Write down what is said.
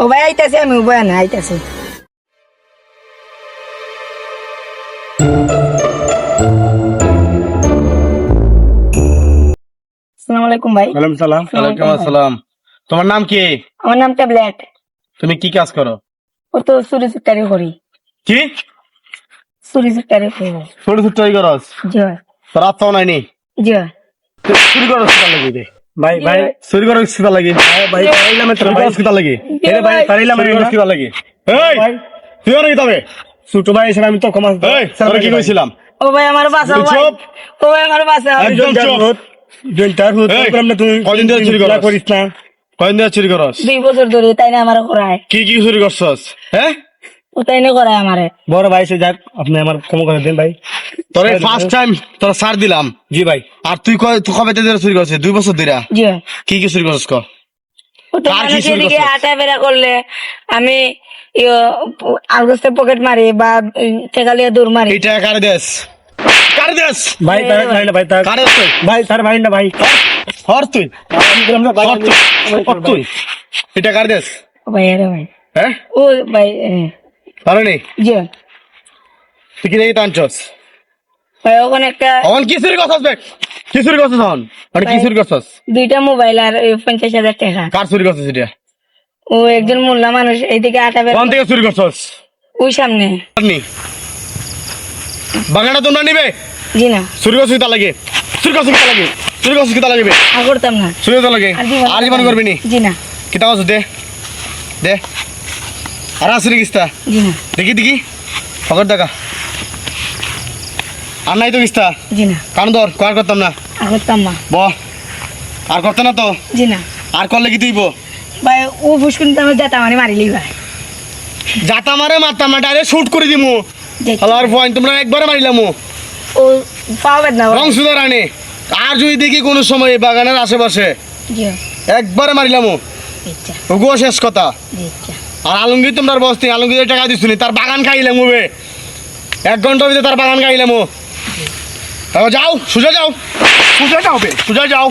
ও ভাই আইতাছে, আমি বয়া না আইতাছে। আসসালামু আলাইকুম ভাই। ওয়ালাইকুম সালাম। ওয়ালাইকুম আসসালাম। তোমার নাম কি? আমার নাম ট্যাবলেট। তুমি কি কাজ করো? ও তো চুরি চুটারি করি। কি চুরি চুটারি করি। ছোট ছোট করস? জি ভাই। তোর আত্মাও নাইনি? জি ভাই। চুরি করস কিতা লাগি রে? ভাই ভাই চুরি করস কিতা লাগি? ভাই পারিলাম তো চুরি ভাই। করস কিতা লাগি? এরে ভাই পারিলাম চুরি করস কিতা লাগি? এই ভাই তুই আর কিতা বে? ছোট ভাই এসে আমি তো ক্ষমা এই তোর কি কইছিলাম? ও ভাই আমার বাসা ভাই। চুপ। ও ভাই আমার বাসা। একদম চুপ। জনতার হুত এই, প্রবলেম না তুই কদিন ধরে চুরি করস? করিস না। কয়দিন ধরে চুরি করস? 2 বছর ধরে তাই না আমার করায়। কি কি চুরি করছস? হ্যাঁ? ও তাই না করায় আমারে। বড় ভাই সে যাক আপনি আমার ক্ষমা করে দেন ভাই। তোর এই ফার্স্ট টাইম তোর ছাড় দিলাম। জি ভাই। আর তুই কবে থেকে চুরি করছিস? 2 বছর ধরে। জি ভাই। কি কি চুরি করছস ক? ও তো কার কি মানুষের চুরি দিকে করছস? আটা বেড়া করলে আমি আলগোস্তে পকেট মারি বা টেকালিয়া দৌড় মারি। এই টাকা কারে দেস? কারে দেস? ভাই তার ভাই না ভাই তার কারে তুই? ভাই তার ভাই না ভাই। হর তুই? আমি বললাম না ভাই হর তুই? হর তুই? এটা কারে দেস? ও ভাই আরে ভাই। হ্যাঁ? ও ভাই পারনি? জি ভাই। তুই কি দেখি টানছস? ভাই ওখানে একটা অন কি চুরি করছস বে? কি চুরি করছস অন? মানে কি চুরি করছস? 2টা মোবাইল আর 50,000 টাকা। কার চুরি করছস এটা? ও একজন মোল্লা মানুষ এইদিকে আটা বেড়া কোন থেকে চুরি করছস? ওই সামনে। পারনি? বাগানটা তোমরা নিবে? জি না চুরি করছস কিতা লাগে? চুরি করছস কিতা লাগে? চুরি করছস কিতা লাগবে? আর করতাম না। চুরি কিতা লাগে? আর জীবন করবি নি? জি না কিতা করছস দে? দে। আর আসরি কিস্তা? জি না দেখি দেখি। পকেট দেখা। আর নাই তো কিস্তা? জি না কান ধর, কয়ার করতাম না। আর করতাম না। ব আর করতে না তো? জি না আর করলে কি তুইব? ভাই ও ফুসকুনিতে আমি যেতাম মানে মারিলি ভাই। যাতা মারে মারতাম না, ডাইরেক্ট শুট করে দিমু। দেখি। হালার পয়েন্ট তোমরা একবারে মারিলাম। ও পাওয়া না রং সুদার আনে। আর যদি দেখি কোনো সময় এই বাগানের আশেপাশে জি একবারে মারিলাম। ইচ্ছা ওগুলো শেষ কথা। জি ইচ্ছা। আর আলমগীর তোমরা বসতি, আলমগীর টাকা দিচ্ছি তার বাগান খাইলাম বে। 1 ঘন্টার ভিতরে তার বাগান খাইলাম। যাও সোজা যাও, সোজা যাও বে, সোজা যাও।